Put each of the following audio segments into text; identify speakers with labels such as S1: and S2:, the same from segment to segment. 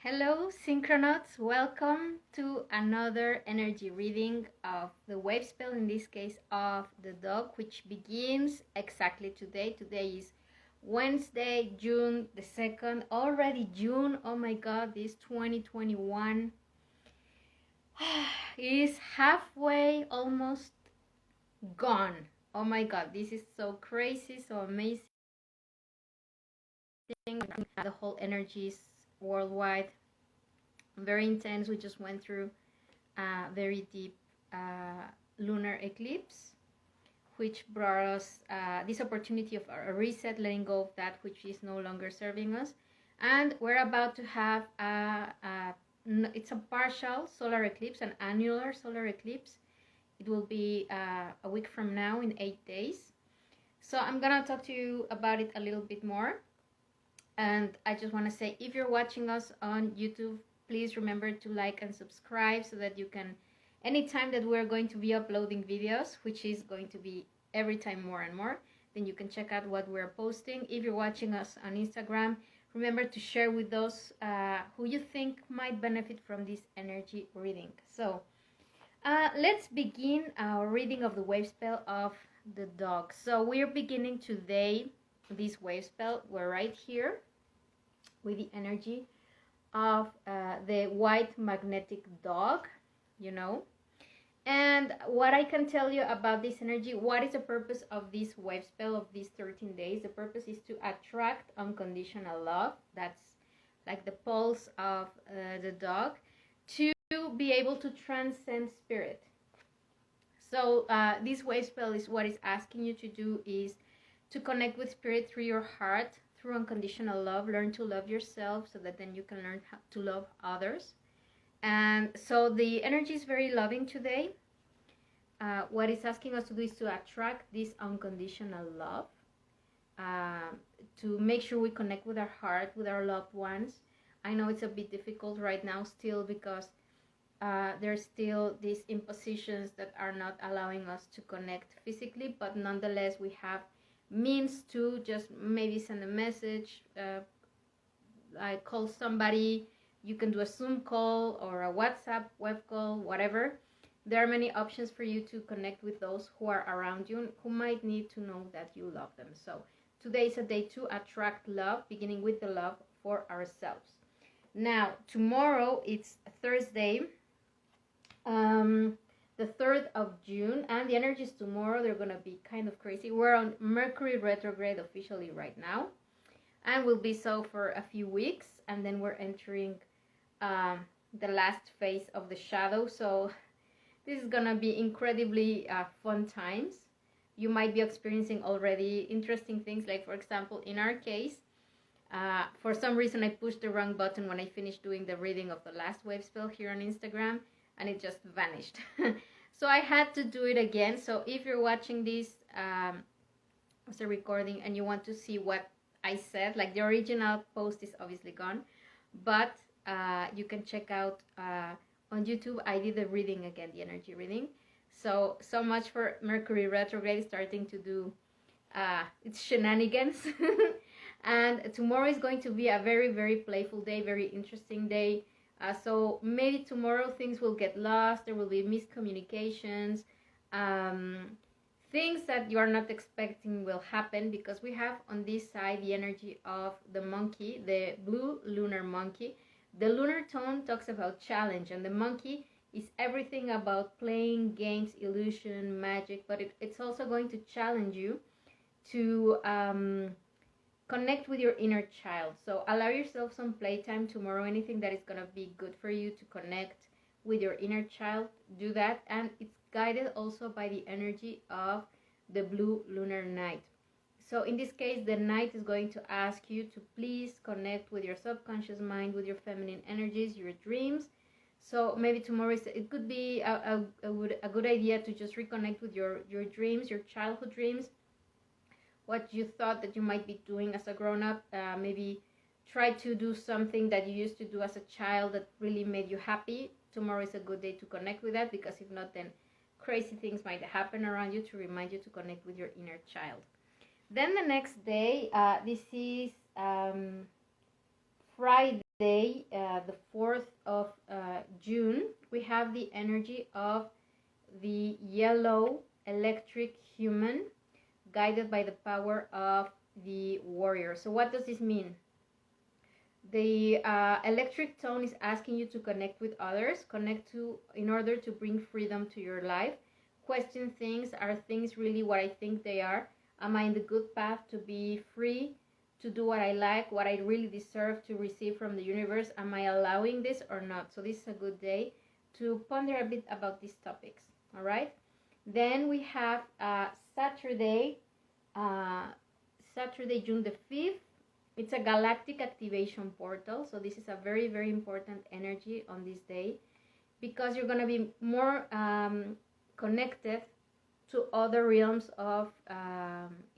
S1: Hello, Synchronauts. Welcome to another energy reading of the Wavespell, in this case of the dog, which begins exactly today. Today is Wednesday, June the 2nd. Already June. Oh my God, this 2021 is halfway almost gone. Oh my God, this is so crazy, so amazing. The whole energies worldwide very intense. We just went through a very deep lunar eclipse, which brought us this opportunity of a reset, letting go of that which is no longer serving us. And we're about to have it's a partial solar eclipse, an annular solar eclipse. It will be a week from now, in 8 days. So I'm gonna talk to you about it a little bit more. And I just want to say, if you're watching us on YouTube, please remember to like and subscribe so that you can, anytime that we're going to be uploading videos, which is going to be every time more and more, then you can check out what we're posting. If you're watching us on Instagram, remember to share with those who you think might benefit from this energy reading. So let's begin our reading of the Wavespell of the dog. So we're beginning today this Wavespell. We're right here with the energy of the white magnetic dog, you know. And what I can tell you about this energy, what is the purpose of this Wavespell of these 13 days? The purpose is to attract unconditional love. That's like the pulse of the dog, to be able to transcend spirit. So this Wavespell is what it's asking you to do, is to connect with spirit through your heart, through unconditional love. Learn to love yourself so that then you can learn how to love others. And so the energy is very loving today. What it's asking us to do is to attract this unconditional love, to make sure we connect with our heart, with our loved ones. I know it's a bit difficult right now still, because there's still these impositions that are not allowing us to connect physically, but nonetheless we have means to just maybe send a message, like call somebody. You can do a Zoom call or a WhatsApp web call, whatever. There are many options for you to connect with those who are around you, who might need to know that you love them. So today is a day to attract love, beginning with the love for ourselves. Now tomorrow it's Thursday, the 3rd of June, and the energies tomorrow, they're gonna be kind of crazy. We're on Mercury retrograde officially right now, and will be so for a few weeks, and then we're entering the last phase of the shadow. So this is gonna be incredibly fun times. You might be experiencing already interesting things, like for example in our case, for some reason I pushed the wrong button when I finished doing the reading of the last Wavespell here on Instagram, and it just vanished. So I had to do it again. So if you're watching this as a recording and you want to see what I said, like the original post is obviously gone, but you can check out on YouTube. I did the reading again, the energy reading. So much for Mercury retrograde starting to do its shenanigans. And tomorrow is going to be a very, very playful day, very interesting day. So maybe tomorrow things will get lost. There will be miscommunications. Things that you are not expecting will happen, because we have on this side the energy of the monkey, the blue lunar monkey. The lunar tone talks about challenge, and the monkey is everything about playing games, illusion, magic, but it's also going to challenge you to connect with your inner child. So allow yourself some playtime tomorrow. Anything that is going to be good for you to connect with your inner child, do that. And it's guided also by the energy of the blue lunar night. So in this case, the night is going to ask you to please connect with your subconscious mind, with your feminine energies, your dreams. So maybe tomorrow it could be a good idea to just reconnect with your dreams, your childhood dreams, what you thought that you might be doing as a grown-up. Maybe try to do something that you used to do as a child that really made you happy. Tomorrow is a good day to connect with that, because if not, then crazy things might happen around you to remind you to connect with your inner child. Then the next day, this is Friday, day, the 4th of June, we have the energy of the yellow electric human, guided by the power of the warrior. So what does this mean? The electric tone is asking you to connect with others, in order to bring freedom to your life. Question things. Are things really what I think they are? Am I in the good path to be free, to do what I like, what I really deserve to receive from the universe? Am I allowing this or not? So this is a good day to ponder a bit about these topics. All right. Then we have Saturday, June the 5th. It's a galactic activation portal. So this is a very, very important energy on this day, because you're going to be more connected to other realms of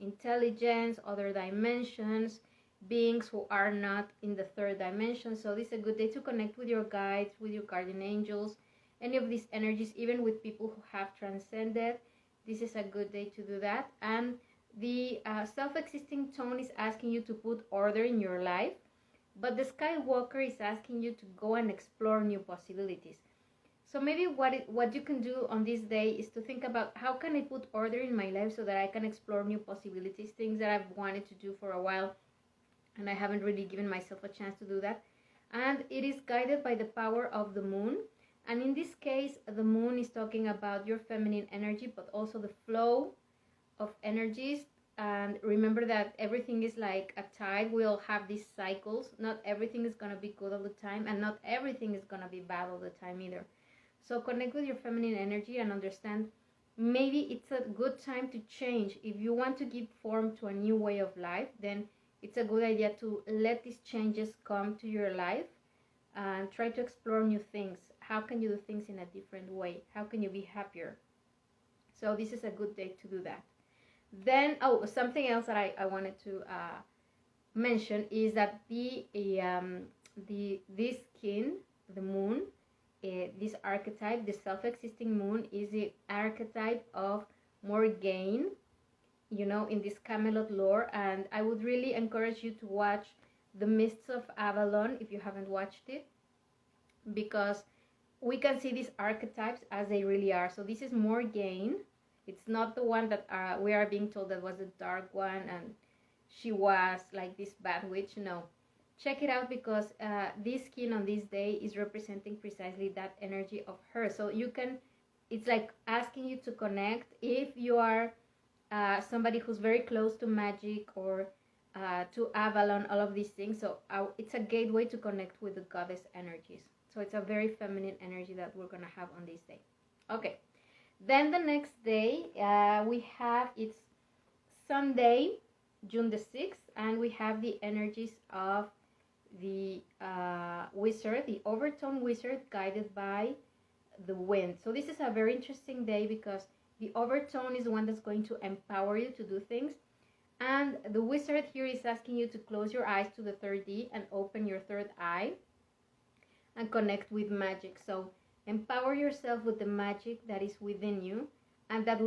S1: intelligence, other dimensions, beings who are not in the third dimension. So this is a good day to connect with your guides, with your guardian angels, any of these energies, even with people who have transcended. This is a good day to do that. And the self-existing tone is asking you to put order in your life, but the Skywalker is asking you to go and explore new possibilities. So maybe what you can do on this day is to think about, how can I put order in my life so that I can explore new possibilities, things that I've wanted to do for a while and I haven't really given myself a chance to do that. And it is guided by the power of the moon. And in this case, the moon is talking about your feminine energy, but also the flow of energies. And remember that everything is like a tide. We all have these cycles. Not everything is going to be good all the time, and not everything is going to be bad all the time either. So connect with your feminine energy and understand, maybe it's a good time to change. If you want to give form to a new way of life, then it's a good idea to let these changes come to your life and try to explore new things. How can you do things in a different way? How can you be happier? So this is a good day to do that. Then, something else that I wanted to mention is that this kin, the moon, this archetype, the self-existing moon, is the archetype of more gain, in this Camelot lore. And I would really encourage you to watch The Mists of Avalon if you haven't watched it, because we can see these archetypes as they really are. So this is more gain. It's not the one that we are being told that was the dark one and she was like this bad witch. No. Check it out, because this kin on this day is representing precisely that energy of her. So it's like asking you to connect. If you are somebody who's very close to magic or to Avalon, all of these things. So it's a gateway to connect with the goddess energies. So it's a very feminine energy that we're going to have on this day. Okay. Then the next day, it's Sunday, June the 6th, and we have the energies of the wizard, the overtone wizard, guided by the wind. So this is a very interesting day, because the overtone is the one that's going to empower you to do things. And the wizard here is asking you to close your eyes to the 3rd and open your 3rd eye and connect with magic. So empower yourself with the magic that is within you, and it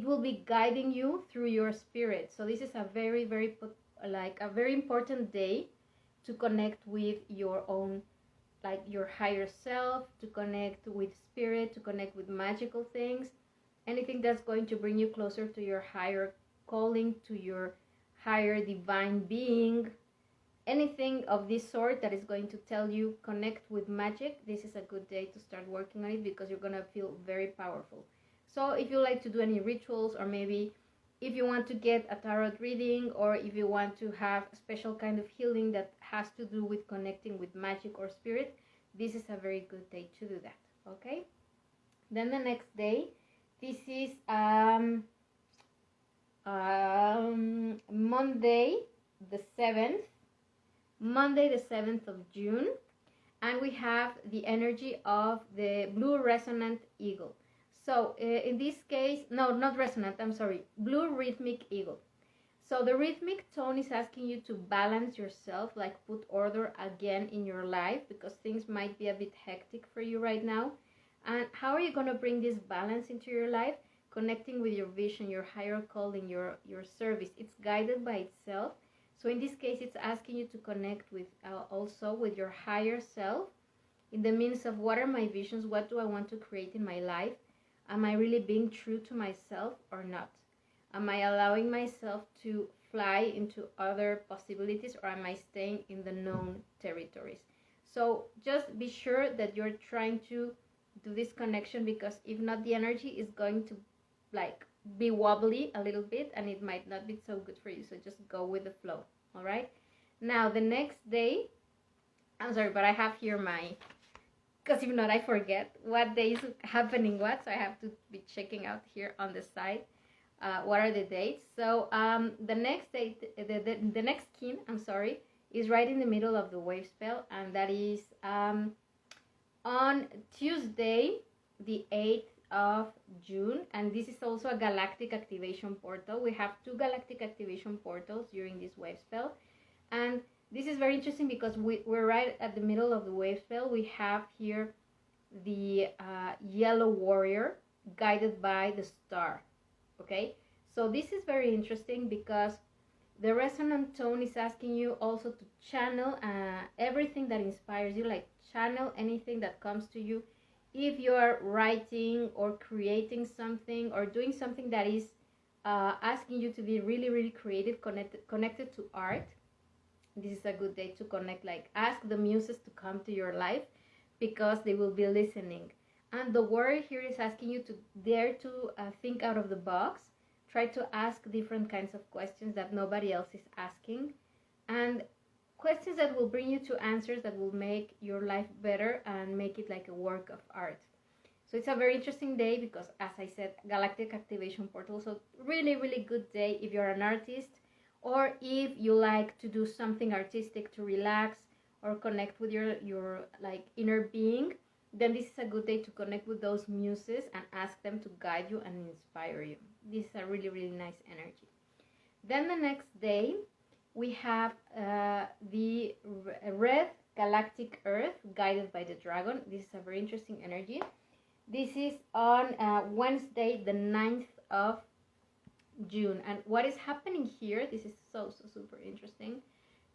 S1: will be guiding you through your spirit. So this is a very, very important day to connect with your own, your higher self, to connect with spirit, to connect with magical things, anything that's going to bring you closer to your higher calling, to your higher divine being. Anything of this sort that is going to tell you connect with magic, this is a good day to start working on it, because you're going to feel very powerful. So if you like to do any rituals, or maybe if you want to get a tarot reading, or if you want to have a special kind of healing that has to do with connecting with magic or spirit, this is a very good day to do that. Okay? Then the next day, this is Monday the 7th of June, and we have the energy of the blue resonant eagle. So in this case, no, not resonant, I'm sorry, blue rhythmic eagle. So the rhythmic tone is asking you to balance yourself, like put order again in your life, because things might be a bit hectic for you right now. And how are you going to bring this balance into your life? Connecting with your vision, your higher calling, your service. It's guided by itself. So in this case, it's asking you to connect with also with your higher self in the means of what are my visions, what do I want to create in my life, am I really being true to myself or not? Am I allowing myself to fly into other possibilities, or am I staying in the known territories? So just be sure that you're trying to do this connection, because if not, the energy is going to like be wobbly a little bit and it might not be so good for you. So just go with the flow. All right. Now the next day, I'm sorry, but I have here my, because if not I forget what day is happening what, so I have to be checking out here on the side what are the dates. So the next date, the next kin, I'm sorry, is right in the middle of the Wavespell, and that is on Tuesday the 8th of June, and this is also a galactic activation portal. We have 2 galactic activation portals during this Wavespell, and this is very interesting because we're right at the middle of the Wavespell. We have here the yellow warrior guided by the star. Okay, so this is very interesting because the resonant tone is asking you also to channel everything that inspires you, like channel anything that comes to you. If you're writing or creating something or doing something that is asking you to be really, really creative, connected to art, this is a good day to connect, like ask the muses to come to your life because they will be listening. And the word here is asking you to dare to think out of the box. Try to ask different kinds of questions that nobody else is asking. And questions that will bring you to answers that will make your life better and make it like a work of art. So it's a very interesting day because, as I said, Galactic Activation Portal. So really, really good day if you're an artist, or if you like to do something artistic to relax or connect with your like inner being. Then this is a good day to connect with those muses and ask them to guide you and inspire you. This is a really, really nice energy. Then the next day, we have the red galactic earth guided by the dragon. This is a very interesting energy. This is on Wednesday, the 9th of June. And what is happening here, this is so super interesting,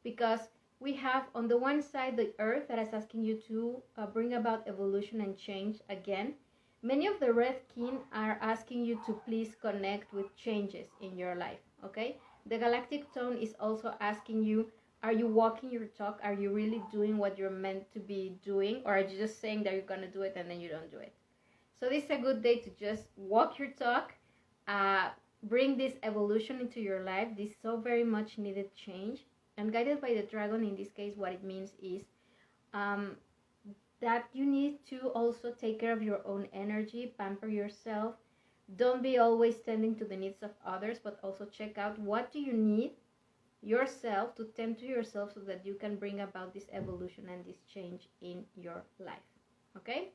S1: because we have on the one side the earth that is asking you to bring about evolution and change again. Many of the red kin are asking you to please connect with changes in your life, okay? The galactic tone is also asking you, are you walking your talk? Are you really doing what you're meant to be doing? Or are you just saying that you're going to do it and then you don't do it? So this is a good day to just walk your talk, bring this evolution into your life, this so very much needed change. And guided by the dragon, in this case, what it means is that you need to also take care of your own energy, pamper yourself. Don't be always tending to the needs of others, but also check out what do you need yourself to tend to yourself so that you can bring about this evolution and this change in your life. Okay?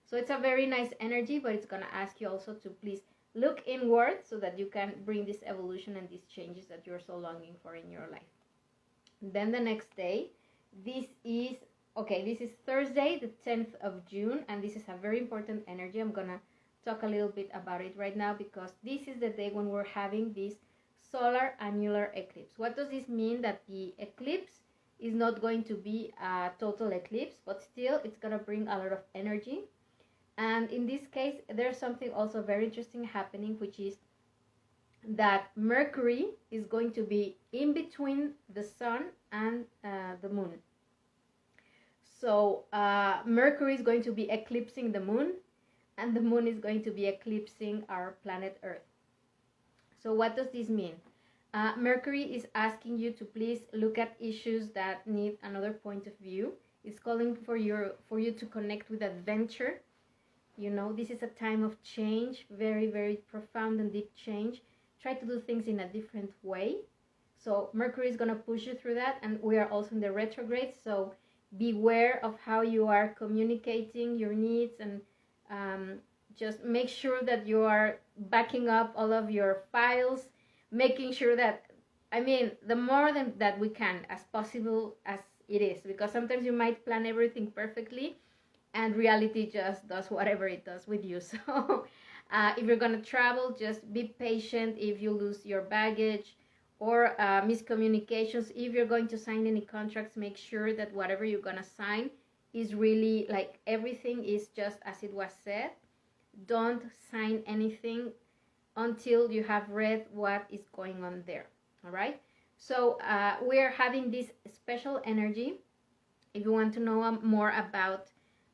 S1: So it's a very nice energy, but it's going to ask you also to please look inward so that you can bring this evolution and these changes that you're so longing for in your life. Then the next day, this is Thursday, the 10th of June, and this is a very important energy. I'm going to talk a little bit about it right now because this is the day when we're having this solar annular eclipse. What does this mean? That the eclipse is not going to be a total eclipse, but still it's going to bring a lot of energy. And in this case, there's something also very interesting happening, which is that Mercury is going to be in between the sun and the moon. So Mercury is going to be eclipsing the moon, and the moon is going to be eclipsing our planet Earth. So what does this mean? Mercury is asking you to please look at issues that need another point of view. It's calling for you to connect with adventure. You know, this is a time of change, very, very profound and deep change. Try to do things in a different way. So Mercury is going to push you through that, and we are also in the retrograde, so beware of how you are communicating your needs, and just make sure that you are backing up all of your files, making sure that, the more than that we can as possible as it is, because sometimes you might plan everything perfectly and reality just does whatever it does with you. So if you're going to travel, just be patient if you lose your baggage, or miscommunications. If you're going to sign any contracts, make sure that whatever you're going to sign is really like everything is just as it was said. Don't sign anything until you have read what is going on there. All right, so we're having this special energy. If you want to know more about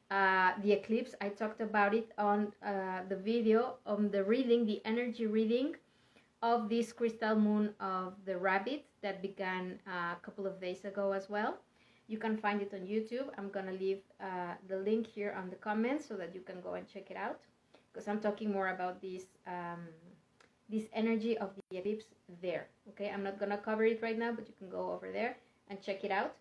S1: the eclipse, I talked about it on the video on the reading, the energy reading of this crystal moon of the rabbit that began a couple of days ago as well. You can find it on YouTube. I'm gonna leave the link here on the comments so that you can go and check it out, because I'm talking more about this this energy of the eclipse there. Okay, I'm not gonna cover it right now, but you can go over there and check it out.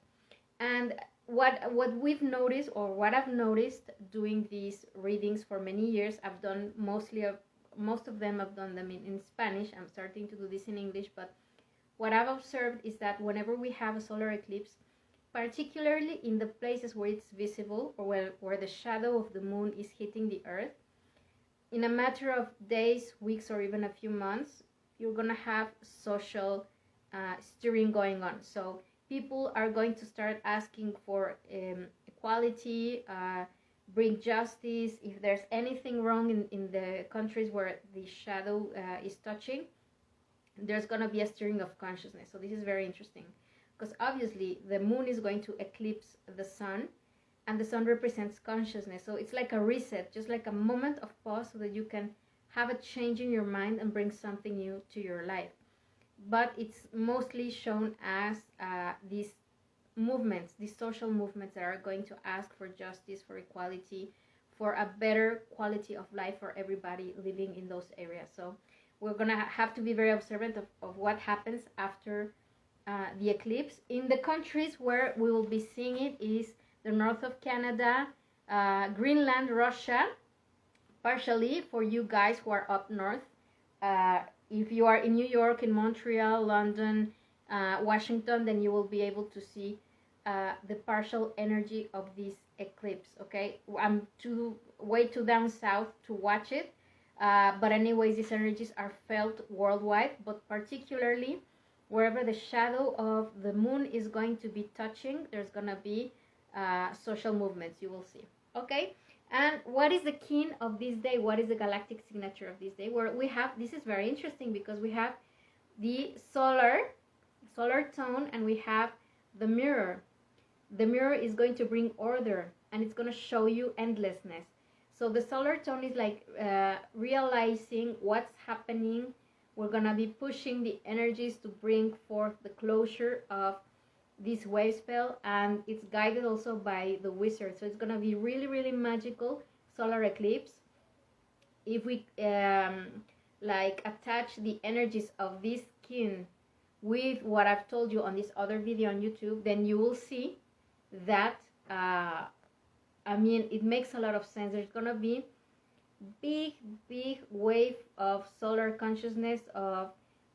S1: And what we've noticed, or what I've noticed doing these readings for many years, I've done most of them I've done them in Spanish. I'm starting to do this in English, but what I've observed is that whenever we have a solar eclipse, particularly in the places where it's visible, or where the shadow of the moon is hitting the earth, in a matter of days, weeks, or even a few months, you're gonna have social stirring going on. So people are going to start asking for equality, bring justice. If there's anything wrong in the countries where the shadow is touching, there's going to be a stirring of consciousness. So this is very interesting, because obviously the moon is going to eclipse the sun, and the sun represents consciousness. So it's like a reset, just like a moment of pause, so that you can have a change in your mind and bring something new to your life. But it's mostly shown as these movements, these social movements that are going to ask for justice, for equality, for a better quality of life for everybody living in those areas. So we're going to have to be very observant of what happens after the eclipse. In the countries where we will be seeing it is the north of Canada, Greenland, Russia, partially for you guys who are up north. If you are in New York, in Montreal, London, Washington, then you will be able to see the partial energy of this eclipse. Okay, I'm way too down south to watch it, but anyways, these energies are felt worldwide, but particularly wherever the shadow of the moon is going to be touching, there's gonna be social movements. You will see. Okay. And what is the kin of this day? What is the galactic signature of this day? Where we have, this is very interesting, because we have the solar tone, and we have the mirror. The mirror is going to bring order, and it's going to show you endlessness. So the solar tone is like realizing what's happening. We're going to be pushing the energies to bring forth the closure of this Wavespell, and it's guided also by the wizard. So it's going to be really, really magical solar eclipse. If we like attach the energies of this kin with what I've told you on this other video on YouTube, then you will see that I mean, it makes a lot of sense. There's going to be big wave of solar consciousness, of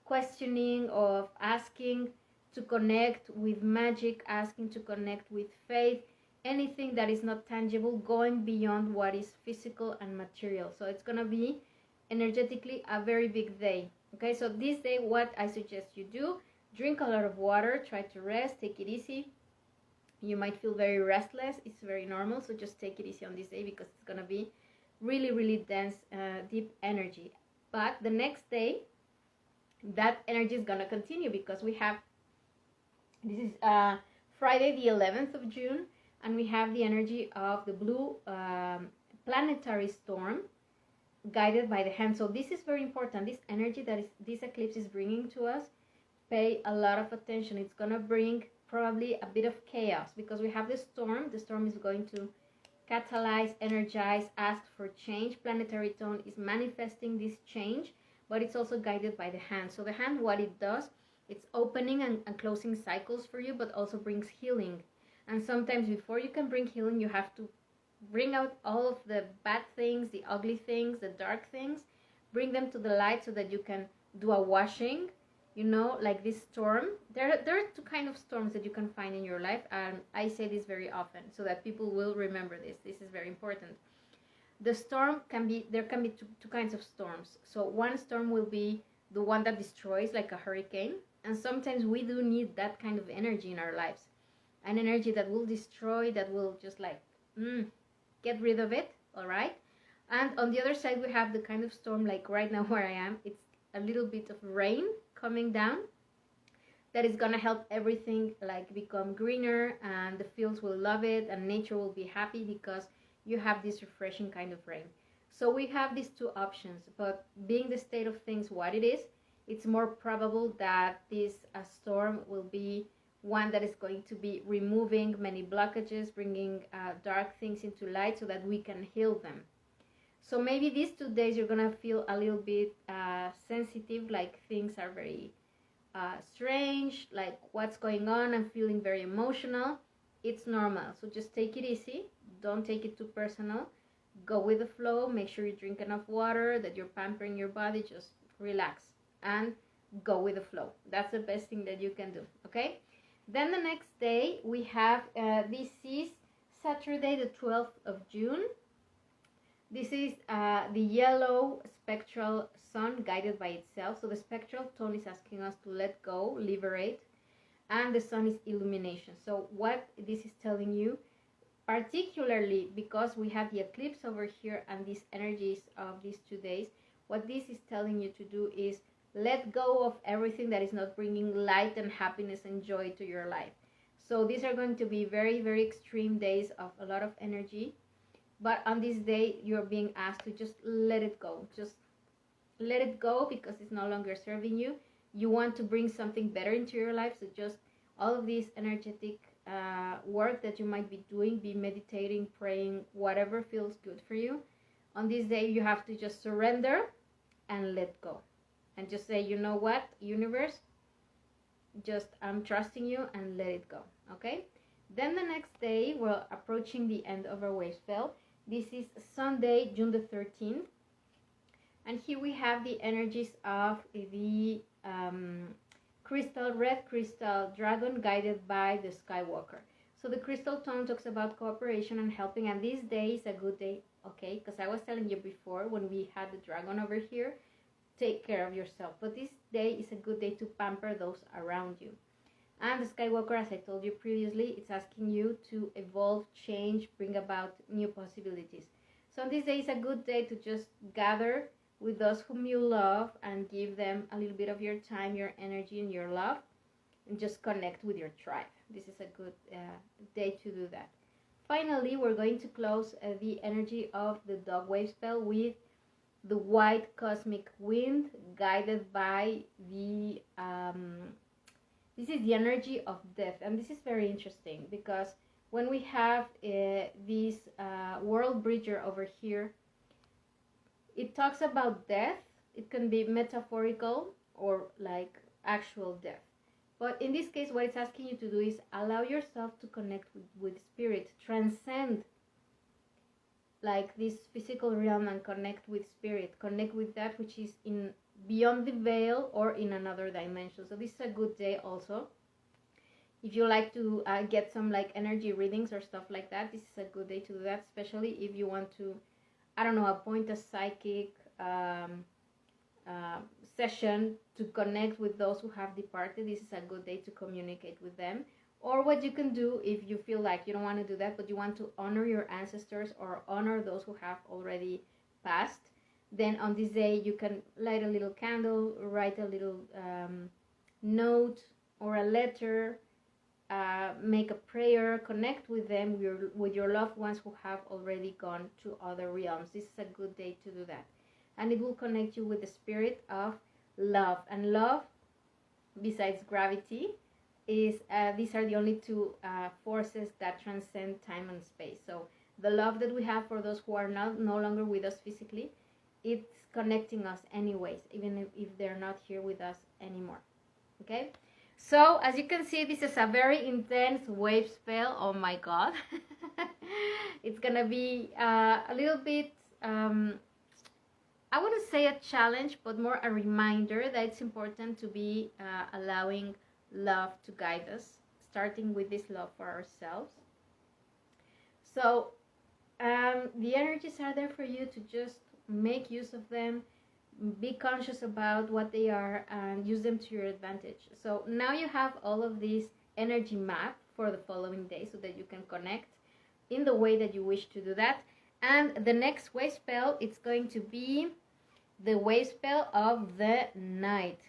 S1: questioning, of asking to connect with magic, asking to connect with faith, anything that is not tangible, going beyond what is physical and material. So it's going to be energetically a very big day. Okay, so this day, what I suggest you do, drink a lot of water, try to rest, take it easy. You might feel very restless. It's very normal, so just take it easy on this day, because it's going to be really, really dense, deep energy. But the next day, that energy is going to continue, because we have, this is Friday the 11th of June, and we have the energy of the blue planetary storm guided by the hand. So this is very important. This energy that this eclipse is bringing to us, pay a lot of attention. It's going to bring probably a bit of chaos, because we have the storm. The storm is going to catalyze, energize, ask for change. Planetary tone is manifesting this change, but it's also guided by the hand. So the hand, what it does, it's opening and closing cycles for you, but also brings healing. And sometimes before you can bring healing, you have to bring out all of the bad things, the ugly things, the dark things, bring them to the light so that you can do a washing, you know, like this storm. There are two kinds of storms that you can find in your life, and I say this very often so that people will remember this. This is very important. The storm can be, there can be two kinds of storms. So one storm will be the one that destroys, like a hurricane. And sometimes we do need that kind of energy in our lives, an energy that will destroy, that will just like get rid of it. All right. And on the other side, we have the kind of storm like right now where I am. It's a little bit of rain coming down that is going to help everything like become greener, and the fields will love it, and nature will be happy because you have this refreshing kind of rain. So we have these two options, but being the state of things what it is, it's more probable that this storm will be one that is going to be removing many blockages, bringing dark things into light so that we can heal them. So maybe these 2 days you're going to feel a little bit sensitive, like things are very strange, like what's going on. I'm feeling very emotional. It's normal. So just take it easy. Don't take it too personal. Go with the flow. Make sure you drink enough water, that you're pampering your body. Just relax and go with the flow. That's the best thing that you can do. Okay? Then the next day we have, this is Saturday the 12th of June. This is the yellow spectral sun guided by itself. So the spectral tone is asking us to let go, liberate, and the sun is illumination. So what this is telling you, particularly because we have the eclipse over here and these energies of these 2 days, what this is telling you to do is let go of everything that is not bringing light and happiness and joy to your life. So these are going to be very, very extreme days of a lot of energy. But on this day, you're being asked to just let it go. Just let it go because it's no longer serving you. You want to bring something better into your life. So just all of this energetic work that you might be doing, be meditating, praying, whatever feels good for you. On this day, you have to just surrender and let go. And just say, you know what, universe, just I'm trusting you, and let it go. Okay? Then the next day, we're approaching the end of our Wavespell. This is Sunday, June the 13th. And here we have the energies of the red crystal dragon guided by the Skywalker. So the crystal tone talks about cooperation and helping, and this day is a good day, okay? Because I was telling you before, when we had the dragon over here, take care of yourself. But this day is a good day to pamper those around you. And the Skywalker, as I told you previously, it's asking you to evolve, change, bring about new possibilities. So this day is a good day to just gather with those whom you love and give them a little bit of your time, your energy, and your love, and just connect with your tribe. This is a good day to do that. Finally, we're going to close the energy of the dog Wavespell with the white cosmic wind guided by the this is the energy of death. And this is very interesting because when we have this world bridger over here, it talks about death. It can be metaphorical or like actual death. But in this case, what it's asking you to do is allow yourself to connect with spirit, transcend like this physical realm and connect with spirit, connect with that which is in beyond the veil or in another dimension. So this is a good day also. If you like to get some like energy readings or stuff like that, this is a good day to do that, especially if you want to, I don't know, appoint a psychic session to connect with those who have departed. This is a good day to communicate with them. Or what you can do if you feel like you don't want to do that, but you want to honor your ancestors or honor those who have already passed, then on this day you can light a little candle, write a little note or a letter, make a prayer, connect with them, with your loved ones who have already gone to other realms. This is a good day to do that. And it will connect you with the spirit of love. And love, besides gravity, is these are the only two forces that transcend time and space. So the love that we have for those who are no longer with us physically, it's connecting us anyways, even if they're not here with us anymore. Okay? So as you can see, this is a very intense wave spell. Oh my god. It's gonna be a little bit I wouldn't say a challenge, but more a reminder that it's important to be allowing love to guide us, starting with this love for ourselves. So the energies are there for you to just make use of them, be conscious about what they are and use them to your advantage. So now you have all of these energy map for the following day so that you can connect in the way that you wish to do that. And the next wave spell, it's going to be the wave spell of the night.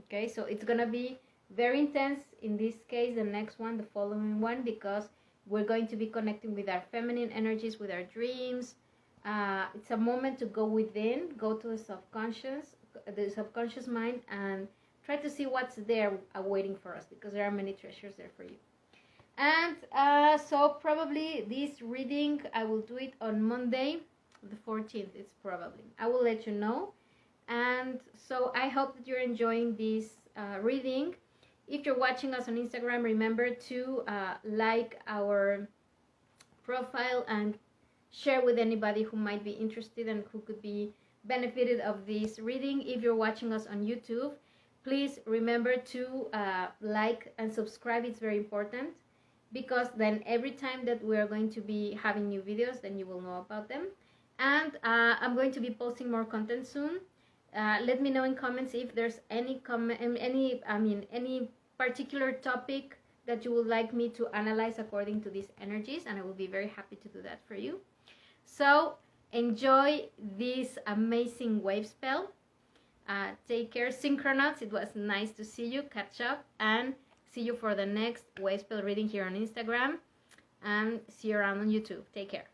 S1: Okay, so it's gonna be very intense in this case, the next one, the following one, because we're going to be connecting with our feminine energies, with our dreams. It's a moment to go within, go to the subconscious mind, and try to see what's there awaiting for us, because there are many treasures there for you. And so probably this reading, I will do it on Monday, the 14th, it's probably. I will let you know. And so I hope that you're enjoying this reading. If you're watching us on Instagram, remember to like our profile and share with anybody who might be interested and who could be benefited of this reading. If you're watching us on YouTube, please remember to like and subscribe. It's very important, because then every time that we are going to be having new videos, then you will know about them. And I'm going to be posting more content soon. Let me know in comments if there's any particular topic that you would like me to analyze according to these energies, and I will be very happy to do that for you. So enjoy this amazing wave spell. Take care, Synchronauts. It was nice to see you, catch up, and see you for the next wave spell reading here on Instagram, and see you around on YouTube. Take care.